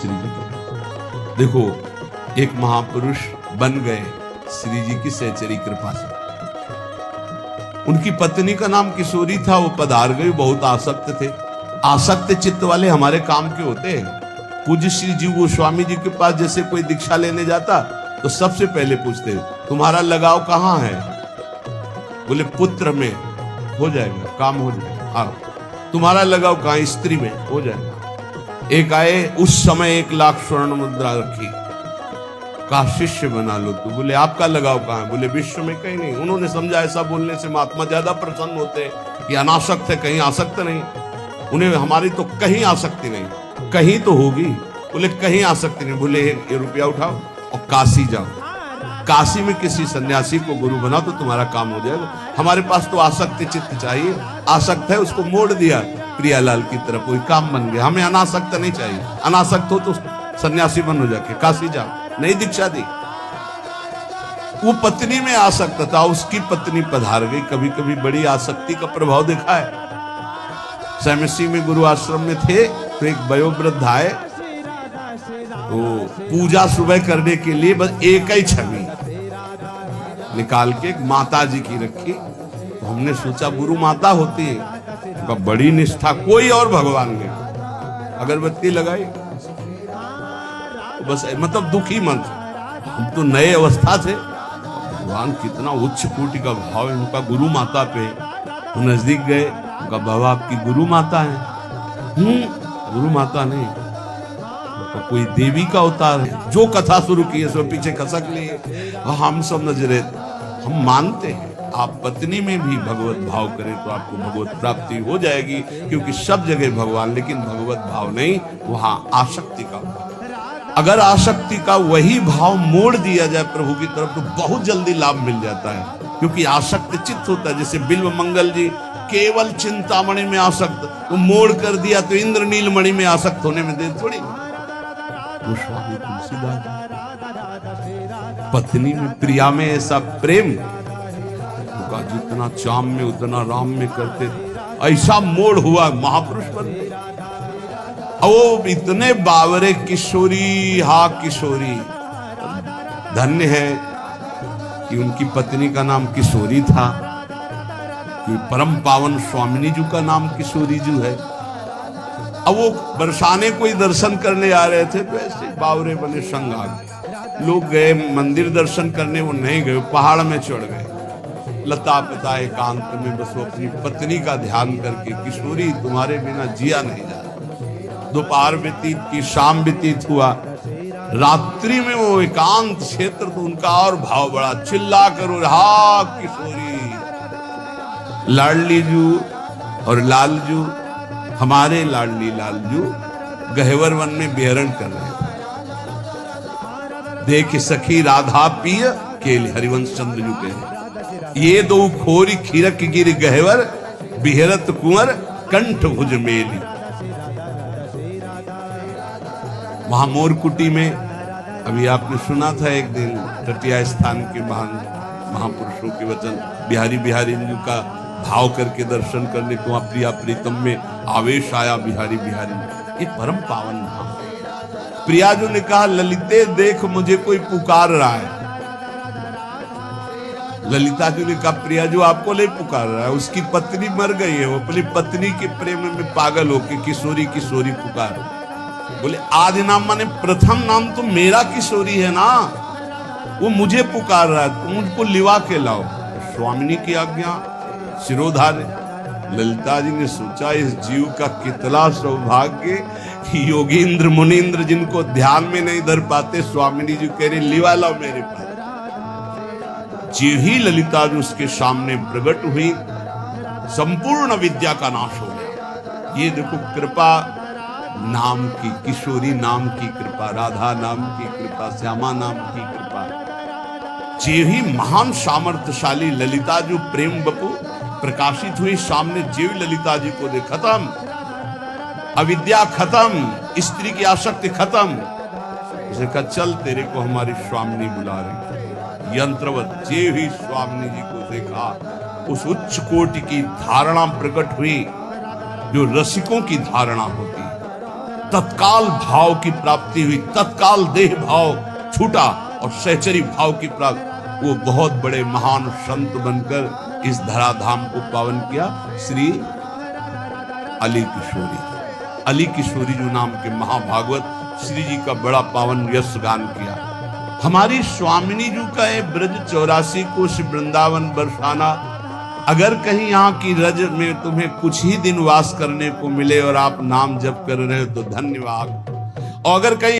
श्री जी को। देखो, एक महापुरुष बन गए श्री जी की सहचरी कृपा से। उनकी पत्नी का नाम किशोरी था, वो पधार गई, बहुत आसक्त थे। आसक्त चित्त वाले हमारे काम के होते हैं। पूज्य श्री जी गोस्वामी जी के पास जैसे कोई दीक्षा लेने जाता तो सबसे पहले पूछते, तुम्हारा लगाव कहाँ है? बोले पुत्र में, हो जाएगा, काम हो जाएगा। हाँ, तुम्हारा लगाव कहाँ? स्त्री में, हो जाएगा। एक आए, उस समय 1 लाख स्वर्ण मुद्रा रखी, कहा शिष्य बना लो। तो बोले आपका लगाव कहाँ है? बोले विश्व में कहीं नहीं। उन्होंने समझा ऐसा बोलने से महात्मा ज्यादा प्रसन्न होते हैं कि अनासक्त है, कहीं आसक्त नहीं। उन्हें हमारी तो कहीं आसक्ति नहीं, कहीं तो होगी। बोले कहीं आसक्ति नहीं। बोले ये रुपया उठाओ और काशी जाओ, काशी में किसी सन्यासी को गुरु बनाओ तो तुम्हारा काम हो जाएगा। हमारे पास तो आसक्त चित्त चाहिए, आसक्त है उसको मोड़ दिया प्रियालाल की तरफ, कोई काम बन गया। हमें अनासक्त नहीं चाहिए। अनासक्त हो तो सन्यासी बनो, जाके काशी जाओ। नहीं दीक्षा दी। वो पत्नी में आसक्त था, उसकी पत्नी पधार गई। कभी कभी बड़ी आसक्ति का प्रभाव देखा है। सैमसी में गुरु आश्रम में थे तो एक वयोवृद्ध आए, तो पूजा सुबह करने के लिए बस एक ही छवि निकाल के एक माता जी की रखी। तो हमने सोचा गुरु माता होती है, तो बड़ी निष्ठा, कोई और भगवान नहीं। अगरबत्ती लगाई, बस मतलब दुखी मन था। हम तो नए अवस्था थे, भगवान कितना उच्च कोटि का भाव है उनका गुरु माता पे। तो नजदीक गए, उनका बाबा आपकी गुरु माता है? गुरु माता नहीं, तो कोई देवी का अवतार है। जो कथा शुरू की है सब पीछे खसक लिए। हम सब नजरे, हम मानते हैं आप पत्नी में भी भगवत भाव करें तो आपको भगवत प्राप्ति हो जाएगी, क्योंकि सब जगह भगवान, लेकिन भगवत भाव नहीं, वहां आसक्ति का भाव। अगर आसक्ति का वही भाव मोड़ दिया जाए प्रभु की तरफ तो बहुत जल्दी लाभ मिल जाता है, क्योंकि आसक्त चित्त होता है। जैसे बिल्व मंगल जी केवल चिंतामणि में आसक्त, तो मोड़ कर दिया तो इंद्र नीलमणि में आसक्त होने में देर थोड़ी। गोस्वामी तुलसीदास पत्नी में, प्रिया में ऐसा प्रेम उनका, जितना चाम में उतना राम में करते, ऐसा मोड़ हुआ, महापुरुष बन गए। वो इतने बावरे किशोरी, हा किशोरी। धन्य है कि उनकी पत्नी का नाम किशोरी था, कि परम पावन स्वामिनी जी का नाम किशोरी जी है। अब वो बरसाने कोई दर्शन करने आ रहे थे तो ऐसे बावरे बने संग आ गए। लोग गए मंदिर दर्शन करने, वो नहीं गए, पहाड़ में चढ़ गए। लता पिता एकांत में बस वो अपनी पत्नी का ध्यान करके, किशोरी तुम्हारे बिना जिया नहीं जाता। दोपहर व्यतीत की, शाम व्यतीत हुआ, रात्रि में वो एकांत क्षेत्र, तो उनका और भाव बड़ा, चिल्ला करो हा किशोरी। लाडली जू और लालजू, हमारे लाडली लालजू गहवर वन में विहरण कर रहे थे। देख सखी राधा पिय केल, हरिवंश चंद्र जू कह रहे, ये दो खोरी खीरक गिर गहवर, बिहरत कुंवर कंठ भुज मेली। वहां मोरकुटी में, अभी आपने सुना था एक दिन तटिया स्थान के महान महापुरुषों के वचन, बिहारी बिहारी जी का भाव करके दर्शन करने को, प्रिया प्रीतम में आवेश आया बिहारी बिहारी में। ये परम पावन धाम। प्रिया जी ने कहा ललिते देख मुझे कोई पुकार रहा है। ललिता जी ने कहा प्रिया जी आपको नहीं पुकार रहा है, उसकी पत्नी मर गई है, वो अपनी पत्नी के प्रेम में पागल होके किशोरी किशोरी पुकार। बोले आदि नाम माने प्रथम नाम तो मेरा किशोरी है ना, वो मुझे पुकार रहा है, तुम मुझको लिवा के लाओ। स्वामिनी की आज्ञा शिरोधार्य। ललिता जी ने सोचा इस जीव का कितना सौभाग्य कि योगींद्र मुनींद्र जिनको ध्यान में नहीं धर पाते, स्वामिनी जी कह रही लिवा लाओ मेरे पास। जी ही ललिता जी उसके सामने प्रकट हुई, संपूर्ण विद्या का नाश हो गया। ये देखो कृपा नाम की, किशोरी नाम की कृपा, राधा नाम की कृपा, श्यामा नाम की कृपा। जे ही महान सामर्थ्यशाली ललिता जो प्रेम बपू प्रकाशित हुई सामने, जीव ललिता जी को देख, खत्म अविद्या, खत्म स्त्री की आसक्ति, खत्म। उसने कहा चल तेरे को हमारी स्वामिनी बुला रही। यंत्रवत जे ही स्वामिनी जी को देखा, उस उच्च कोटि की धारणा प्रकट हुई जो रसिकों की धारणा होती है। तत्काल भाव की प्राप्ति हुई, तत्काल देह भाव छूटा और सहचरी भाव की प्राप्ति। वो बहुत बड़े महान संत बनकर इस धराधाम को पावन किया। श्री अली किशोरी, अली किशोरी जो नाम के महाभागवत श्री जी का बड़ा पावन यश गान किया। हमारी स्वामिनी जी का है ब्रज 84 कोश वृंदावन बरसाना। अगर कहीं यहाँ की रज में तुम्हें कुछ ही दिन वास करने को मिले और आप नाम जप कर रहे हो तो धन्यवाद। और अगर कहीं